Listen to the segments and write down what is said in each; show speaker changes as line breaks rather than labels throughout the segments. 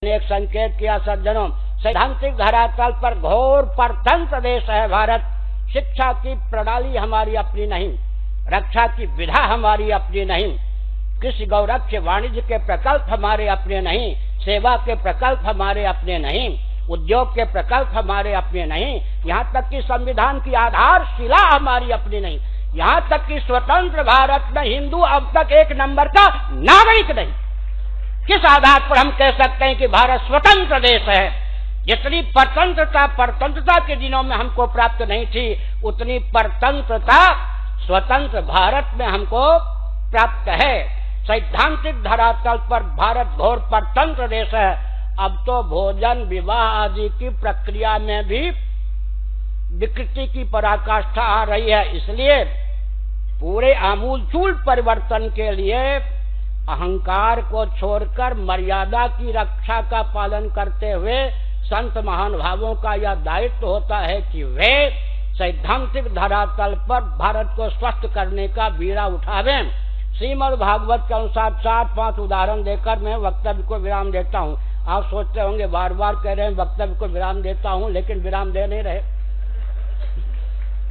एक संकेत किया सज्जनों, सैद्धांतिक धरातल पर घोर परतंत्र देश है भारत। शिक्षा की प्रणाली हमारी अपनी नहीं, रक्षा की विधा हमारी अपनी नहीं, कृषि गौरक्ष वाणिज्य के प्रकल्प हमारे अपने नहीं, सेवा के प्रकल्प हमारे अपने नहीं, उद्योग के प्रकल्प हमारे अपने नहीं, यहाँ तक कि संविधान की आधारशिला हमारी अपनी नहीं, यहाँ तक कि स्वतंत्र भारत में हिंदू अब तक एक नंबर का नागरिक नहीं। किस आधार पर हम कह सकते हैं कि भारत स्वतंत्र देश है? जितनी परतंत्रता के दिनों में हमको प्राप्त नहीं थी, उतनी परतंत्रता स्वतंत्र भारत में हमको प्राप्त है। सैद्धांतिक धरातल पर भारत घोर परतंत्र देश है। अब तो भोजन विवाह आदि की प्रक्रिया में भी विकृति की पराकाष्ठा आ रही है। इसलिए पूरे आमूलचूल परिवर्तन के लिए अहंकार को छोड़कर मर्यादा की रक्षा का पालन करते हुए संत महानुभावों का यह दायित्व होता है कि वे सैद्धांतिक धरातल पर भारत को स्वस्थ करने का बीड़ा उठावें। श्रीमद् भागवत के अनुसार 4-5 उदाहरण देकर मैं वक्तव्य को विराम देता हूँ। आप सोचते होंगे बार बार कह रहे हैं वक्तव्य को विराम देता हूँ, लेकिन विराम दे नहीं रहे,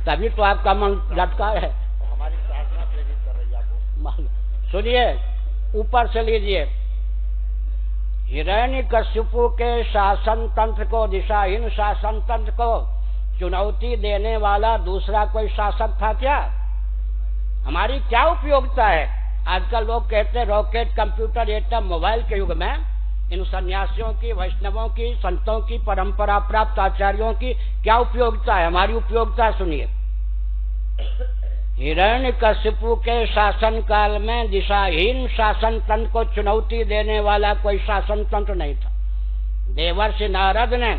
तभी तो आपका मन लटका है।
हमारी प्रार्थना प्रेरित कर रही है आपको।
सुनिए, ऊपर से लीजिए। हिरण्यकशिपु के शासन तंत्र को, दिशाहीन शासन तंत्र को चुनौती देने वाला दूसरा कोई शासक था क्या? हमारी क्या उपयोगिता है? आजकल लोग कहते हैं रॉकेट, कंप्यूटर, एटम, मोबाइल के युग में इन सन्यासियों की, वैष्णवों की, संतों की, परंपरा प्राप्त आचार्यों की क्या उपयोगिता है? हमारी उपयोगिता सुनिए। हिरण्यकशिपु के शासन काल में दिशाहीन शासन तंत्र को चुनौती देने वाला कोई शासन तंत्र नहीं था। देवर्षि नारद ने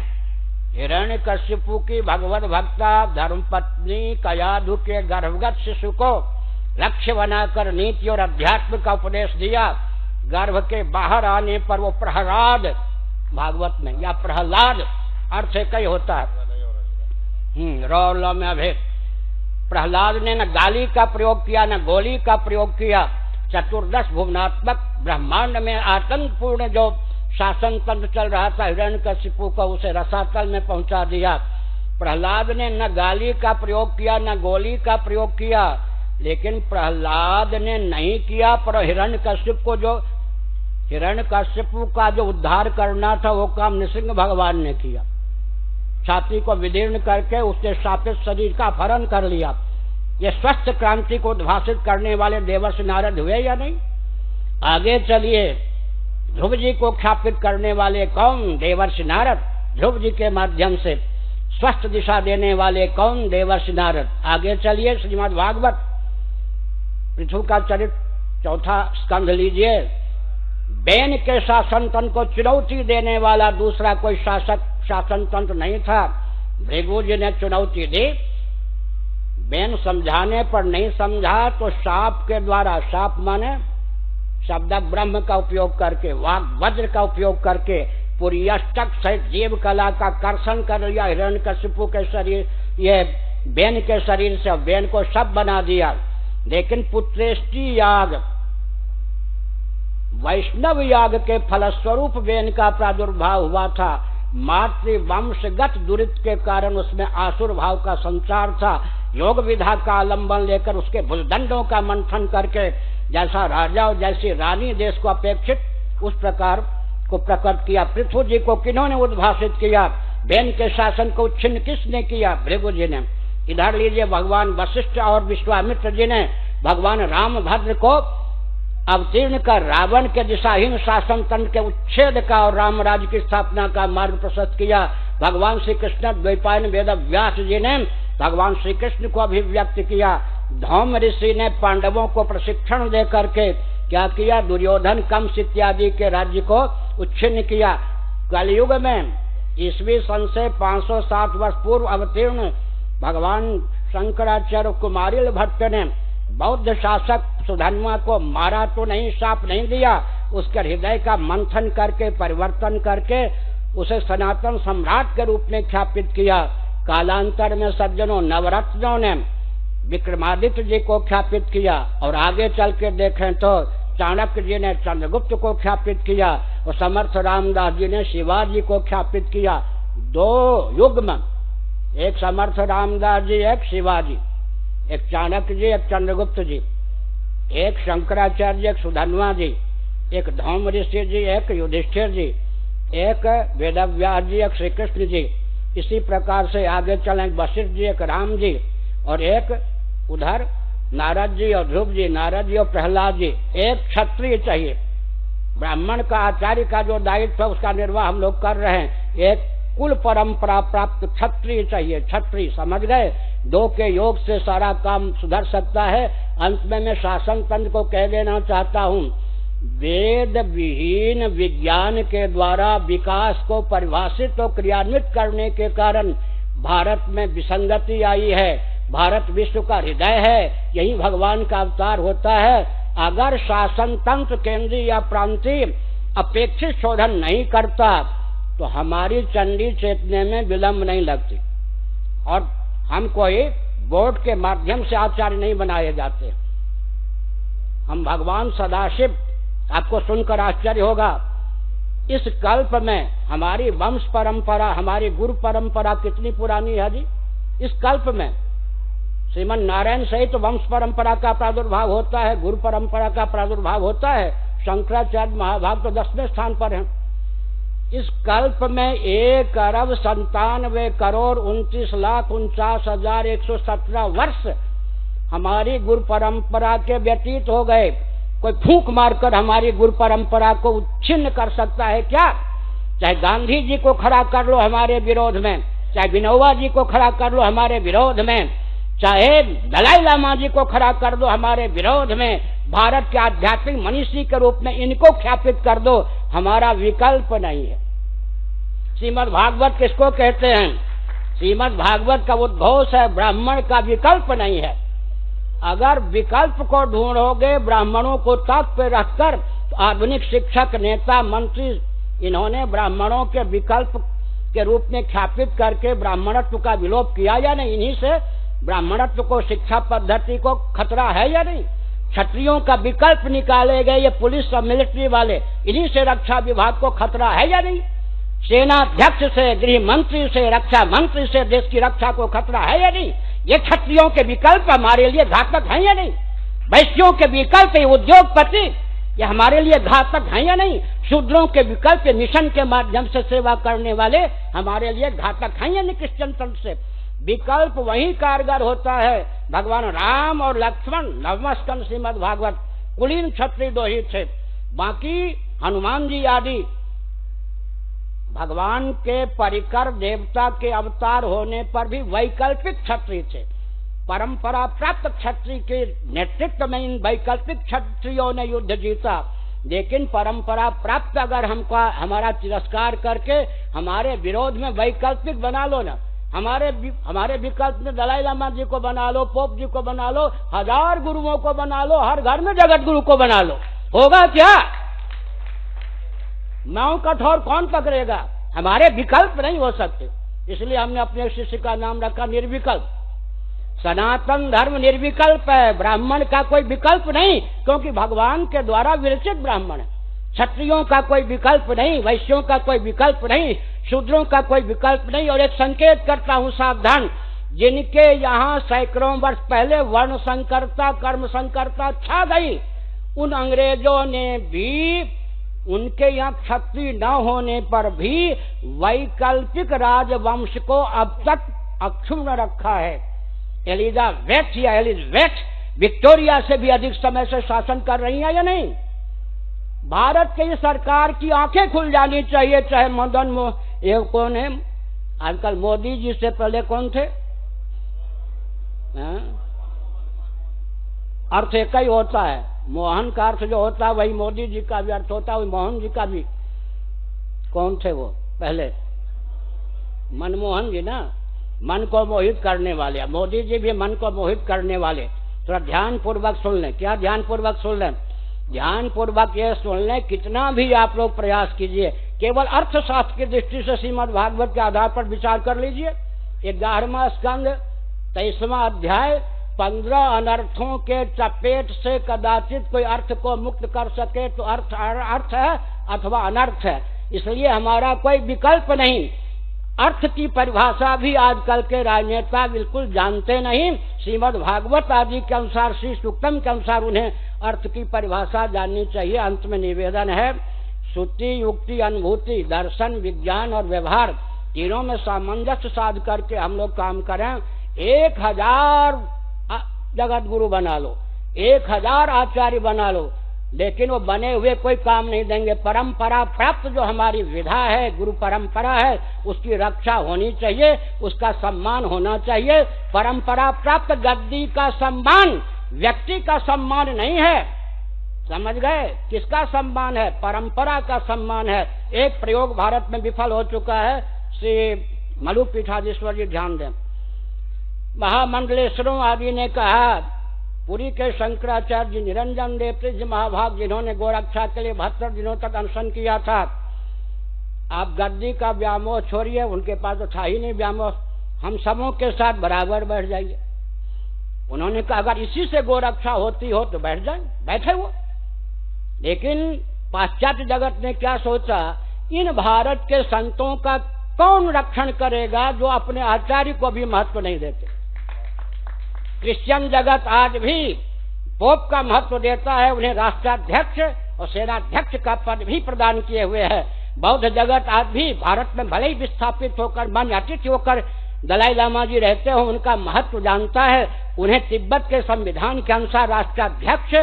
हिरण्यकशिपु की भगवत भक्ता धर्मपत्नी कयाधु के गर्भगत शिशु को लक्ष्य बनाकर नीति और अध्यात्म का उपदेश दिया। गर्भ के बाहर आने पर वो प्रहलाद, भागवत में या प्रहलाद अर्थ कई होता है, रौल में अभेद। प्रहलाद ने न गाली का प्रयोग किया न गोली का प्रयोग किया। चतुर्दश भुवनात्मक ब्रह्मांड में आतंकपूर्ण जो शासन तंत्र चल रहा था हिरण्यकशिपु को, उसे रसातल में पहुंचा दिया। प्रहलाद ने न गाली का प्रयोग किया न गोली का प्रयोग किया, लेकिन प्रहलाद ने नहीं किया, पर हिरण्यकशिपु का जो उद्धार करना था वो काम नृसिंह भगवान ने किया। छाती को विदीर्ण करके उसके शापित शरीर का अपहरण कर लिया। ये स्वस्थ क्रांति को उद्भासित करने वाले देवर्षि नारद हुए या नहीं? आगे चलिए। ध्रुव जी को ख्यापित करने वाले कौन? देवर्षि नारद। ध्रुव जी के माध्यम से स्वस्थ दिशा देने वाले कौन? देवर्षि नारद। आगे चलिए। श्रीमद् भागवत पृथु का चरित्र 4वां स्कंध लीजिए। बैन के शासन तंत्र को चुनौती देने वाला दूसरा कोई शासन तंत्र नहीं था। भृगु जी ने चुनौती दी, बैन समझाने पर नहीं समझा तो शाप के द्वारा, शाप माने शब्द ब्रह्म का उपयोग करके, वाग वज्र का उपयोग करके पूरी अष्टक सहित जीव कला का कर्षण कर लिया हिरण्यकशिपु के शरीर, ये बैन के शरीर से बैन को शब बना दिया। लेकिन पुत्रेष्टि याग, वैष्णव याग के फलस्वरूप बैन का प्रादुर्भाव हुआ था। मातृवंशगत दुरित के कारण उसमें आसुर भाव का संचार था। योग विधा का आलंबन लेकर उसके भुजदंडों का मंथन करके जैसा राजा और जैसी रानी देश को अपेक्षित उस प्रकार को प्रकट किया। पृथु जी को किन्होंने उद्भासित किया? बैन के शासन को छिन्न किसने किया? भृगु जी ने। इधर लीजिए, भगवान वशिष्ठ और विश्वामित्र जी ने भगवान रामभद्र को अवतीर्ण कर रावण के दिशाहीन शासन तंत्र के उच्छेद का और राम राज्य की स्थापना का मार्ग प्रशस्त किया। भगवान श्री कृष्ण द्वैपायन वेद व्यास जी ने भगवान श्री कृष्ण को अभिव्यक्त किया। धौम ऋषि ने पांडवों को प्रशिक्षण दे करके क्या किया? दुर्योधन, कंस इत्यादि के राज्य को उच्छिन्न किया। कलयुग में ईस्वी सन से 560 वर्ष पूर्व अवतीर्ण भगवान शंकराचार्य कुमारिल भट्ट ने बौद्ध शासक सुधन्वा को मारा तो नहीं, शाप नहीं दिया, उसके हृदय का मंथन करके, परिवर्तन करके उसे सनातन सम्राट के रूप में ख्यापित किया। कालांतर में सज्जनों नवरत्नों ने विक्रमादित्य जी को ख्यापित किया। और आगे चल के देखें तो चाणक्य जी ने चंद्रगुप्त को ख्यापित किया। और समर्थ रामदास जी ने शिवाजी को ख्यापित किया। दो युग्म, एक समर्थ रामदास जी, एक शिवाजी, एक चाणक्य जी, एक चंद्रगुप्त जी, एक शंकराचार्य, एक सुधन्वा जी, एक धौम ऋषि जी, एक युधिष्ठिर जी, एक वेदव्यास जी, एक श्री कृष्ण जी। इसी प्रकार से आगे चलें, वशिष्ठ जी, एक राम जी, और एक उधर नारद जी और ध्रुव जी, नारद जी और प्रहलाद जी। एक क्षत्रिय चाहिए, ब्राह्मण का आचार्य का जो दायित्व है उसका निर्वाह हम लोग कर रहे हैं। एक कुल परंपरा प्राप्त क्षत्रिय चाहिए, क्षत्रिय, समझ गए? दो के योग से सारा काम सुधर सकता है। अंत में मैं शासन तंत्र को कह देना चाहता हूँ, वेद विहीन विज्ञान के द्वारा विकास को परिभाषित और क्रियान्वित करने के कारण भारत में विसंगति आई है। भारत विश्व का हृदय है, यही भगवान का अवतार होता है। अगर शासन तंत्र केंद्रीय या प्रांतीय अपेक्षित शोधन नहीं करता तो हमारी चंडी चेतने में विलंब नहीं लगती, और हम कोई बोर्ड के माध्यम से आचार्य नहीं बनाए जाते। हम भगवान सदाशिव, आपको सुनकर आश्चर्य होगा, इस कल्प में हमारी वंश परंपरा, हमारी गुरु परंपरा कितनी पुरानी है जी। इस कल्प में श्रीमन नारायण सहित वंश परंपरा का प्रादुर्भाव होता है, गुरु परंपरा का प्रादुर्भाव होता है। शंकराचार्य महाभाग तो 10वें स्थान पर हैं। इस कल्प में 1,97,29,49,117 वर्ष हमारी गुरु परंपरा के व्यतीत हो गए। कोई फूंक मारकर हमारी गुरु परंपरा को उच्छिन्न कर सकता है क्या? चाहे गांधी जी को खड़ा कर लो हमारे विरोध में, चाहे विनोबा जी को खड़ा कर लो हमारे विरोध में, चाहे दलाई लामा जी को खड़ा कर दो हमारे विरोध में, भारत के आध्यात्मिक मनीषी के रूप में इनको ख्यापित कर दो, हमारा विकल्प नहीं है। श्रीमद् भागवत किसको कहते हैं? श्रीमद् भागवत का उद्घोष है, ब्राह्मण का विकल्प नहीं है। अगर विकल्प को ढूंढोगे ब्राह्मणों को ताक पे रखकर, तो आधुनिक शिक्षक, नेता, मंत्री, इन्होंने ब्राह्मणों के विकल्प के रूप में ख्यापित करके ब्राह्मणत्व का विलोप किया या नहीं? इन्हीं से ब्राह्मणत्व को, शिक्षा पद्धति को खतरा है या नहीं? क्षत्रियों का विकल्प निकाले गए ये पुलिस और मिलिट्री वाले, इन्हीं से रक्षा विभाग को खतरा है या नहीं? सेनाध्यक्ष से, गृह मंत्री से, रक्षा मंत्री से देश की रक्षा को खतरा है या नहीं? ये क्षत्रियों के विकल्प हमारे लिए घातक हैं या नहीं? वैश्यों के विकल्प, उद्योगपति, ये हमारे लिए घातक हैं या नहीं? शूद्रों के विकल्प, मिशन के माध्यम से सेवा करने वाले हमारे लिए घातक हैं या नहीं? क्रिश्चियन तंत्र से विकल्प वही कारगर होता है। भगवान राम और लक्ष्मण, 9वां स्कंद श्रीमद् भागवत, कुलीन क्षत्रिय दो ही थे, बाकी हनुमान जी आदि भगवान के परिकर देवता के अवतार होने पर भी वैकल्पिक क्षत्रिय थे। परंपरा प्राप्त क्षत्रिय के नेतृत्व में इन वैकल्पिक क्षत्रियों ने युद्ध जीता। लेकिन परंपरा प्राप्त अगर हमारा तिरस्कार करके हमारे विरोध में वैकल्पिक बना लो ना, हमारे विकल्प में दलाई लामा जी को बना लो, पोप जी को बना लो, 1000 गुरुओं को बना लो, हर घर में जगत गुरु को बना लो, होगा क्या? नाव कठोर कौन पकड़ेगा? हमारे विकल्प नहीं हो सकते। इसलिए हमने अपने शिष्य का नाम रखा निर्विकल्प। सनातन धर्म निर्विकल्प है, ब्राह्मण का कोई विकल्प नहीं, क्योंकि भगवान के द्वारा विरचित ब्राह्मण है। क्षत्रियों का कोई विकल्प नहीं, वैश्यों का कोई विकल्प नहीं, शूद्रों का कोई विकल्प नहीं। और एक संकेत करता हूँ, सावधान, जिनके यहाँ सैकड़ों वर्ष पहले वर्ण संकरता, कर्म संकरता छा गई, उन अंग्रेजों ने भी उनके यहाँ क्षत्रिय न होने पर भी वैकल्पिक राजवंश को अब तक अक्षुण्ण रखा है। एलिजाबेथ या एलिजाबेथ विक्टोरिया से भी अधिक समय से शासन कर रही है या नहीं? भारत की सरकार की आंखें खुल जानी चाहिए। चाहे ये कौन है आजकल, मोदी जी से पहले कौन थे? अर्थ एक ही होता है, मोहन का अर्थ जो होता है वही मोदी जी का भी अर्थ होता है, वही मोहन जी का भी। कौन थे वो पहले? मनमोहन जी ना, मन को मोहित करने वाले। मोदी जी भी मन को मोहित करने वाले। थोड़ा ध्यान पूर्वक सुन लें। क्या ध्यान पूर्वक सुन लें? ध्यान पूर्वक ये सुन लें, कितना भी आप लोग प्रयास कीजिए, केवल अर्थशास्त्र की दृष्टि से श्रीमद् भागवत के आधार पर विचार कर लीजिए। 11वां स्कंद 23वां अध्याय, 15 अनर्थों के चपेट से कदाचित कोई अर्थ को मुक्त कर सके तो अर्थ है अथवा अनर्थ है। इसलिए हमारा कोई विकल्प नहीं। अर्थ की परिभाषा भी आजकल के राजनेता बिल्कुल जानते नहीं। श्रीमद् भागवत आदि के अनुसार, श्री सूक्तम के अनुसार उन्हें अर्थ की परिभाषा जाननी चाहिए। अंत में निवेदन है, श्रुति, युक्ति, अनुभूति, दर्शन, विज्ञान और व्यवहार तीनों में सामंजस्य साध करके हम लोग काम करें। 1000 जगत गुरु बना लो, 1000 आचार्य बना लो, लेकिन वो बने हुए कोई काम नहीं देंगे। परंपरा प्राप्त जो हमारी विधा है, गुरु परंपरा है, उसकी रक्षा होनी चाहिए, उसका सम्मान होना चाहिए। परंपरा प्राप्त गद्दी का सम्मान व्यक्ति का सम्मान नहीं है, समझ गए? किसका सम्मान है? परंपरा का सम्मान है। एक प्रयोग भारत में विफल हो चुका है। श्री मलुपीठाधीश्वर जी ध्यान दें। महामंडलेश्वरों आदि ने कहा, पुरी के शंकराचार्य जी, निरंजन देव जी महाभाग, जिन्होंने गोरक्षा के लिए 72 दिनों तक अनशन किया था, आप गद्दी का व्यामोह छोड़िए, उनके पास तो था ही नहीं व्यामोह, हम सबों के साथ बराबर बैठ जाइए। उन्होंने कहा अगर इसी से गोरक्षा होती हो तो बैठ जाए, बैठे वो। लेकिन पाश्चात्य जगत ने क्या सोचा, इन भारत के संतों का कौन रक्षण करेगा जो अपने आचार्य को भी महत्व नहीं देते। क्रिश्चियन जगत आज भी पोप का महत्व देता है, उन्हें राष्ट्राध्यक्ष और सेनाध्यक्ष का पद भी प्रदान किए हुए है। बौद्ध जगत आज भी भारत में भले ही विस्थापित होकर, मान्य अतिथि होकर दलाई लामा जी रहते हो, उनका महत्व जानता है। उन्हें तिब्बत के संविधान के अनुसार राष्ट्राध्यक्ष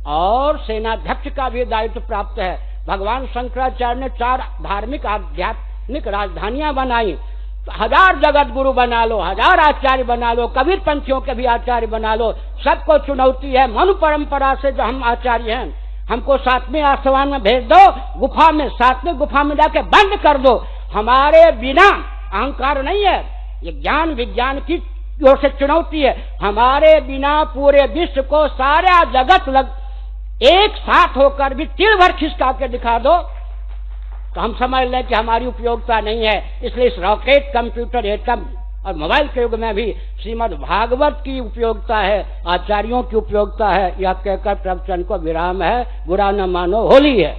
और सेनाध्यक्ष का भी दायित्व प्राप्त है। भगवान शंकराचार्य ने 4 धार्मिक आध्यात्मिक राजधानियां बनाई। 1000 जगत गुरु बना लो, 1000 आचार्य बना लो, कबीर पंथियों के भी आचार्य बना लो, सबको चुनौती है। मनु परंपरा से जो हम आचार्य हैं, हमको 7वें आसमान में भेज दो, गुफा में, 7वें गुफा में जाके बंद कर दो। हमारे बिना अहंकार नहीं है, ये ज्ञान विज्ञान की ओर से चुनौती है। हमारे बिना पूरे विश्व को, सारा जगत लग एक साथ होकर भी तिल भर खिसका के दिखा दो तो हम समझ लें कि हमारी उपयोगिता नहीं है। इसलिए इस रॉकेट, कंप्यूटर, एटम और मोबाइल के युग में भी श्रीमद् भागवत की उपयोगिता है, आचार्यों की उपयोगिता है। यह कहकर प्रवचन को विराम है। बुरा न मानो, होली है।